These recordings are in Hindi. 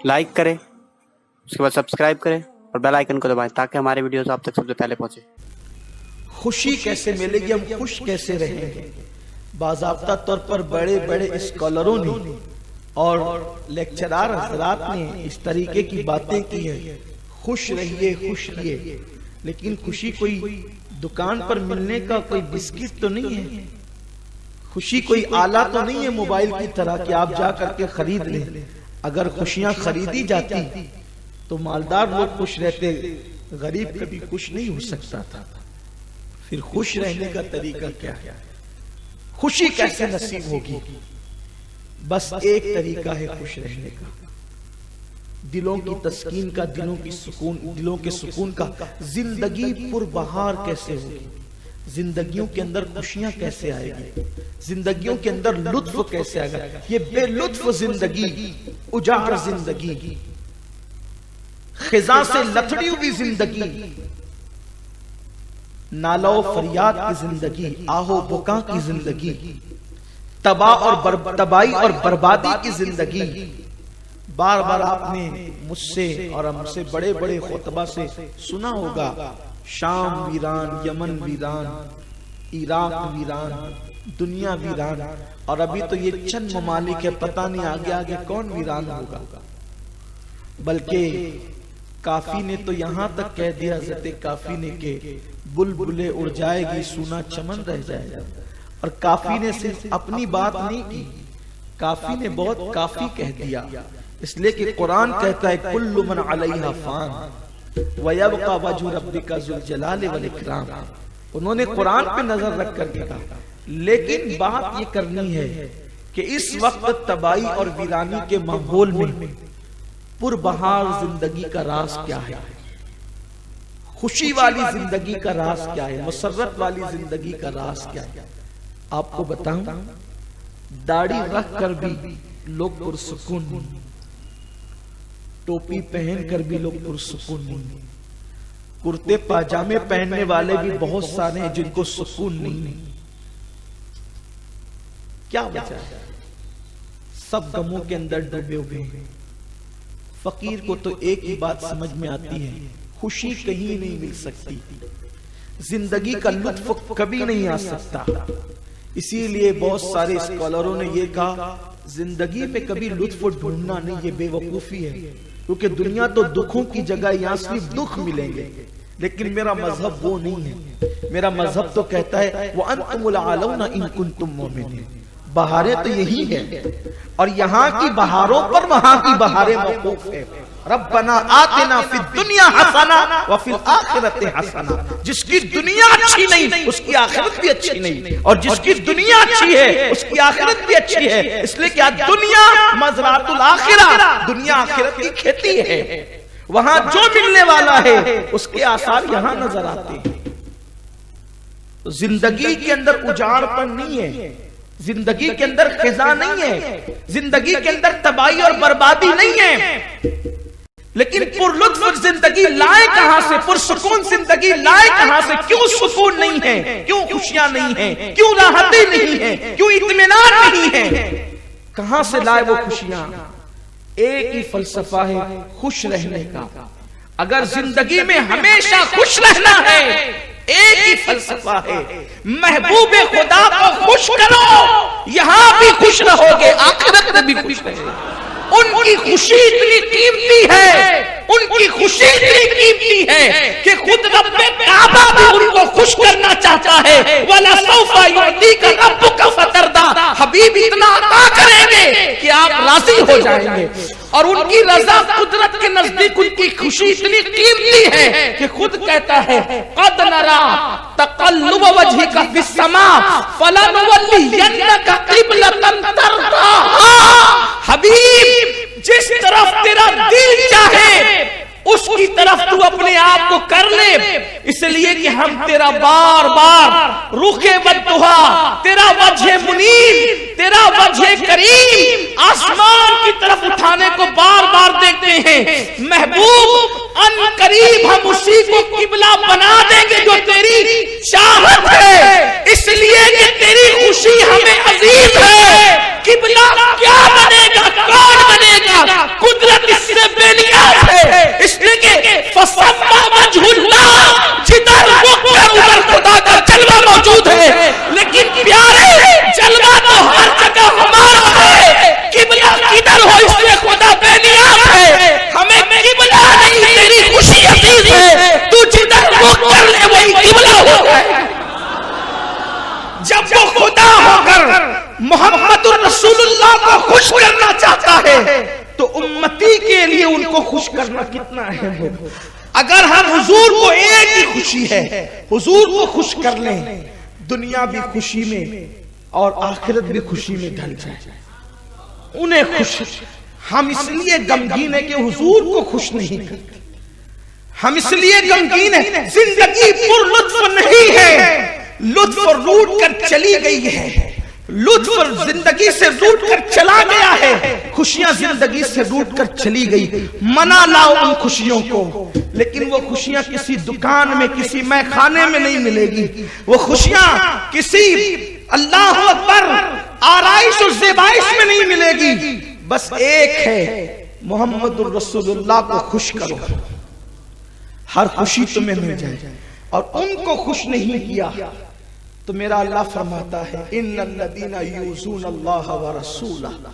लाइक करें, उसके बाद सब्सक्राइब करें और बेल आइकन को दबाएं ताकि हमारे वीडियोस आप तक सबसे पहले पहुंचे। खुशी कैसे मिलेगी, हम खुश कैसे रहेंगे? बाज़ाब्ता तौर पर बड़े बड़े स्कॉलरों ने और लेक्चरार हजरात ने इस तरीके की बातें की है, खुश रहिए खुश रहिए। लेकिन खुशी कोई दुकान पर मिलने का कोई बिस्किट तो नहीं है, खुशी कोई आला तो नहीं है मोबाइल की तरह कि आप जा करके खरीद लें। अगर खुशियां खरीदी जाती तो मालदार लोग खुश रहते, गरीब कभी खुश नहीं हो सकता था। फिर खुश रहने का तरीका क्या है, खुशी कैसे नसीब होगी? बस एक तरीका है खुश रहने का, दिलों की तस्कीन का, दिलों के सुकून का। जिंदगी पुरबहार कैसे होगी, जिंदगियों के अंदर खुशियां कैसे आएगी, जिंदगियों के अंदर लुत्फ कैसे आएगा? ये बेलुत्फ जिंदगी, उजाड़ जिंदगी, खिजा से लथड़ी हुई जिंदगी, नालो फरियाद की जिंदगी, आहो बुका की जिंदगी, तबाही और बर्बादी की जिंदगी। बार बार आपने मुझसे और हमसे बड़े बड़े खुतबा से सुना होगा, शाम वीरान, यमन वीरान, इराक वीरान, दुनिया वीरान। और अभी तो ये चंद ममालिक है, पता नहीं आगे आगे कौन वीरान होगा। बल्कि काफी ने तो यहां तक कह दिया, हज़रत काफी ने के बुलबुलें उड़ जाएगी, सूना चमन रह जाएगा। और काफी ने सिर्फ अपनी बात नहीं की, काफी ने बहुत काफी कह दिया। इसलिए कि कुरान कहता है कुल्लु मन अलैहा फान व यबका वजहु रब्बिका ज़ुल जलाली वल इकराम। उन्होंने कुरान पे नजर रख कर कहा। लेकिन बात ये करनी है कि इस वक्त तबाही और वीरानी के माहौल में पुरबहार जिंदगी का राज क्या है, खुशी वाली जिंदगी का राज क्या है, मुसर्रत वाली जिंदगी का राज क्या है? आपको बताऊं, दाढ़ी रख कर भी लोग पुरसुकून नहीं, टोपी पहन कर भी लोग पुरसुकून नहीं, कुर्ते पाजामे पहनने वाले भी बहुत सारे हैं जिनको सुकून नहीं। क्या वजह है? सब गमों के अंदर डूबे हुए हैं। फकीर को तो एक ही बात समझ में आती है, खुशी कहीं नहीं मिल सकती, जिंदगी का लुत्फ कभी नहीं आ सकता। इसीलिए बहुत सारे स्कॉलरों ने यह कहा, जिंदगी में कभी लुत्फ ढूंढना नहीं, ये बेवकूफी है। क्योंकि दुनिया तो दुखों की जगह, यहाँ सिर्फ दुख मिलेंगे। लेकिन मेरा मजहब वो नहीं है। मेरा मजहब तो कहता है वो अंतुमुल आलौना इन कुंतुम मोमिनीन। बहारें तो यही है, और यहाँ की बहारों पर वहां की बहारें मौकूफ है। रब्बना आतिना फिद दुनिया हसना व फिल आखिरति हसना। जिसकी दुनिया अच्छी नहीं उसकी आखिरत भी अच्छी नहीं, और जिसकी दुनिया अच्छी है उसकी आखिरत भी अच्छी है। इसलिए क्या दुनिया मज़रातुल आखिरा, दुनिया आखिरत की खेती है। वहां जो मिलने वाला है उसके आसार यहां नजर आते हैं। तो जिंदगी के अंदर उजाड़पन नहीं है, जिंदगी के अंदर खिजा नहीं है, जिंदगी के अंदर तबाही और बर्बादी नहीं है। लेकिन पुरलुत्फ जिंदगी लाए कहां से, पुरसुकून जिंदगी लाए कहां से? क्यों सुकून नहीं है, क्यों खुशियां नहीं है, क्यों राहतें नहीं है, क्यों इत्मीनान नहीं है? कहां से लाए वो खुशियां? एक ही फलसफा है खुश रहने का। अगर जिंदगी में हमेशा खुश रहना है, एक ही फलसफा है, महबूबे खुदा को खुश करो, यहां भी खुश रहोगे, आखिरत में भी खुश रहोगे। उनकी खुशी इतनी कीमती है, उनकी खुशी इतनी कीमती है कि खुद रब्बे काबा भी उनको खुश करना चाहता है। वला सौफा युअतीका रब्बुका फतरदा। हबीब इतना अता करेंगे कि आप राजी हो जाएंगे। और उनकी रजा कुदरत के नजदीक उनकी खुशी इतनी कीमती है कि खुद कहता है कद नरा तक़ल्लुब वजहिका फिस समा फलनुवल्लियन्नका क़िबलतन तरदाहा। हबीब, जिस तरफ तेरा दिल चाहे उसकी तरफ तू अपने आप को कर ले, इसलिए कि हम तेरा बार बार रुखे बद्दुहा, तेरा वजह मुनीब, तेरा वजह करीम आसमान की तरफ उठाने को बार बार देखते हैं। महबूब, अन करीब हम उसी को किबला बना देंगे जो तेरी चाहत है, इसलिए कि तेरी खुशी हमें अजीब है। किबला क्या बनेगा, कौन बनेगा? कुदरत इससे के लिए उनको खुश करना कितना अहम है। अगर हम हुजूर को, एक ही खुशी है, हुजूर को खुश कर लें, दुनिया भी खुशी में और आखिरत भी खुशी में ढल जाए, उन्हें खुश। हम इसलिए गमगीन है कि हुजूर को खुश नहीं करते, हम इसलिए गमगीन है, जिंदगी पुरलुत्फ नहीं है, लुत्फ रूट कर चली गई है, लुत्फ जिंदगी से रूट कर चला गया है, खुशियां जिंदगी से रूट कर चली गई। मना लाओ उन खुशियों को, लेकिन वो खुशियां किसी दुकान में, किसी मैखाने में नहीं मिलेगी। वो खुशियां किसी अल्लाह अकबर आराइश और ज़ेबाइश में नहीं मिलेगी। बस एक है, मोहम्मद रसूलुल्लाह को खुश करो, हर खुशी तुम्हें मिल जाए। और उनको खुश नहीं किया तो मेरा अल्लाह फरमाता है, इन्नल्लज़ीना यूज़ूना अल्लाह व रसूलहु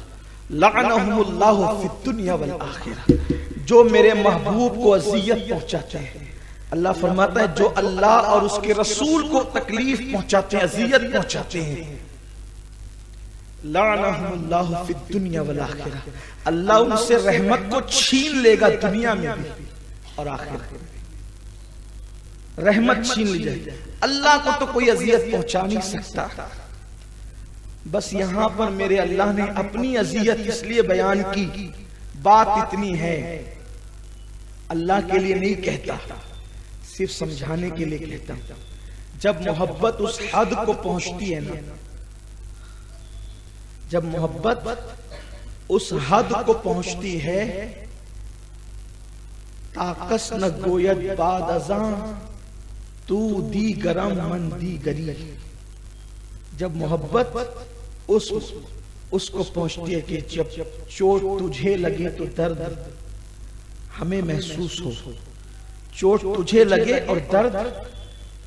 लअनहुमुल्लाहु फिद दुनिया वल आखिरह। जो मेरे महबूब को अज़ियत पहुंचाते हैं, अल्लाह फरमाता है जो अल्लाह और उसके रसूल को तकलीफ पहुंचाते हैं, अज़ियत पहुंचाते हैं, लअनहुमुल्लाहु फिद दुनिया वल आखिरह, अल्लाह उनसे रहमत को छीन लेगा, दुनिया में भी और आखिरत में रहमत छीन ली जाए। अल्लाह को तो कोई अजियत पहुंचा नहीं सकता। बस यहां पर मेरे अल्लाह ने अपनी अजियत इसलिए बयान की, बात इतनी है, अल्लाह के लिए नहीं कहता, सिर्फ समझाने के लिए कहता हूं। जब मोहब्बत उस हद को पहुंचती है ना, जब मोहब्बत उस हद को पहुंचती है, ताकस न गोयत बाद अज़ां तू दी गरम मन दी गरी। जब मोहब्बत उसको पहुंचती है कि जब चोट तुझे लगे तो दर्द हमें महसूस हो, चोट तुझे लगे और दर्द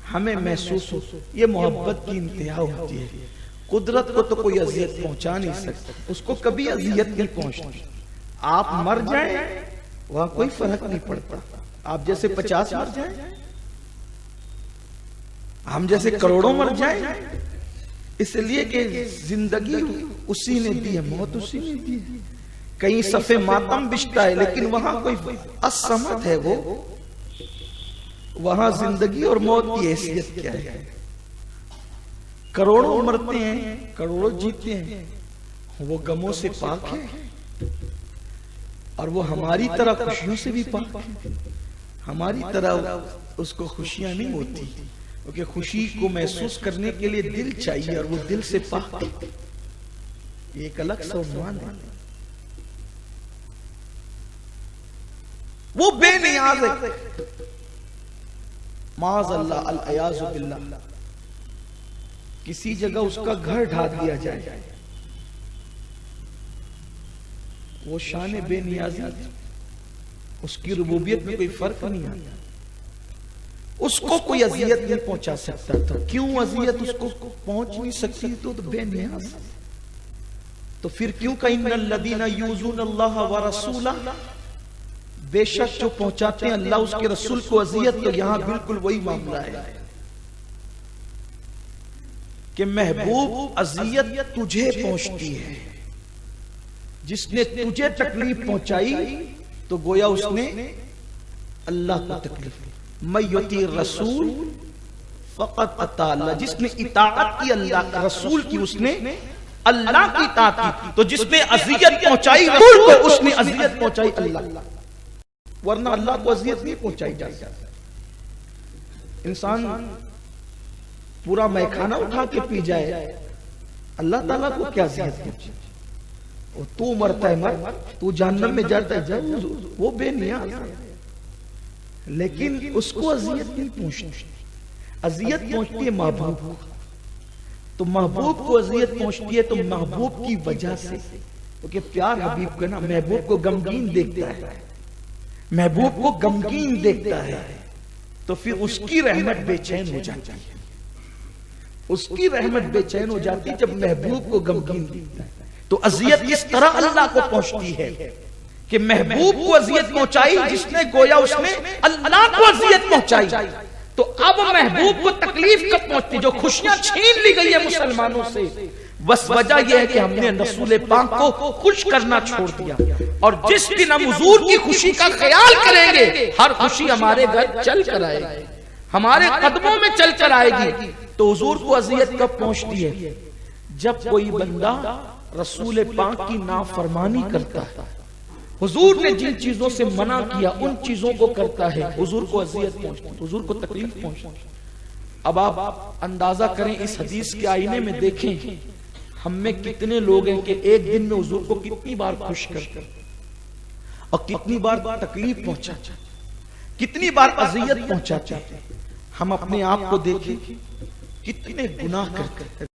हमें महसूस हो, ये मोहब्बत की इंतहा होती है। कुदरत को तो कोई अजियत पहुंचा नहीं सकता, उसको कभी अजियत नहीं पहुंचती। आप मर जाए वहां कोई फर्क नहीं पड़ता, आप जैसे 50 मर जाए, हम जैसे करोड़ों मर जाए, इसलिए कि जिंदगी उसी ने दी है, मौत उसी ने दी है। कहीं सफे मातम बिछता है, लेकिन वहां कोई असमत है, वो वहां जिंदगी और मौत की हैसियत क्या है। करोड़ों मरते हैं, करोड़ों जीते हैं, वो गमों से पाक है और वो हमारी तरह खुशियों से भी पाक है। हमारी तरह उसको खुशियां नहीं होती, क्योंकि खुशी को महसूस करने के लिए दिल चाहिए और वो दिल से पाक है। ये एक अलग सा उन्वान है। वो बेनियाज है, माज़अल्लाह अल अयाज़ु बिल्लाह। किसी जगह उसका घर ढा दिया जाए, वो शान बेनियाजी, उसकी रुबूबियत में कोई फर्क नहीं आता, उसको कोई अजियत नहीं पहुंचा सकता। तो क्यों अजियत उसको पहुंच नहीं सकती? तो बेनियाज। तो फिर क्यों कहीं इन्नल्लज़ीना यूज़ूना अल्लाह व रसूलहु, बेशक जो पहुंचाते हैं अल्लाह उसके रसूल को अजियत। तो यहां बिल्कुल वही मामला है कि महबूब अजियत तुझे पहुंचती है, जिसने तुझे तकलीफ पहुंचाई तो गोया उसने अल्लाह को तकलीफ दी। मय्युती रसूल फ़क़त अता अल्लाह, जिसने इताअत की अल्लाह रसूल की, उसने अल्लाह की इताअत की। तो जिसने अजियत पहुंचाई रसूल को, उसने अजियत पहुंचाई अल्लाह, वरना अल्लाह को अजियत नहीं पहुंचाई जा सकती। इंसान पूरा मैखाना उठा के पी जाए, अल्लाह ताला को क्या अजियत पहुंची? तू मरता है मर, तू जहन्नम में जाता है जा, वो बेनियाज है। लेकिन उसको अजियत नहीं पहुंचती, अजियत पहुंचती है महबूब को। तो महबूब को अजियत पहुंचती है तो महबूब की वजह से, क्योंकि प्यार हबीब का ना, महबूब को गमगीन देखता है, महबूब को गमगीन देखता है, तो फिर उसकी रहमत बेचैन हो जाती है, उसकी रहमत बेचैन हो जाती है जब महबूब को गमगीन देखता है। तो अजियत इस तरह अल्लाह को पहुंचती है कि महबूब को अजियत पहुंचाई जिसने, गोया उसने अल्लाह को अजियत पहुंचाई। तो अब महबूब को तकलीफ कब पहुंचती? जो खुशियां छीन ली गई है मुसलमानों से, बस वजह यह है कि हमने रसूल पाक को खुश करना छोड़ दिया। और जिस दिन हम हुजूर की खुशी का ख्याल करेंगे, हर खुशी हमारे घर चल कर आएगी, हमारे कदमों में चल कर आएगी। तो हुजूर को अजियत कब पहुंचती है? जब कोई बंदा रसूल पाक की नाफरमानी करता है, हुजूर ने जिन चीजों से मना किया उन चीजों को करता है, हुजूर को अजियत पहुंचती है, हुजूर को तकलीफ पहुंचती। अब आप अंदाजा करें, इस हदीस के आईने में देखें, हम में कितने लोग हैं कि एक दिन में हुजूर को कितनी बार खुश करते और कितनी बार तकलीफ पहुंचाते, कितनी बार अजियत पहुंचाते। हम अपने आप को देखें, कितने गुनाह करते हैं।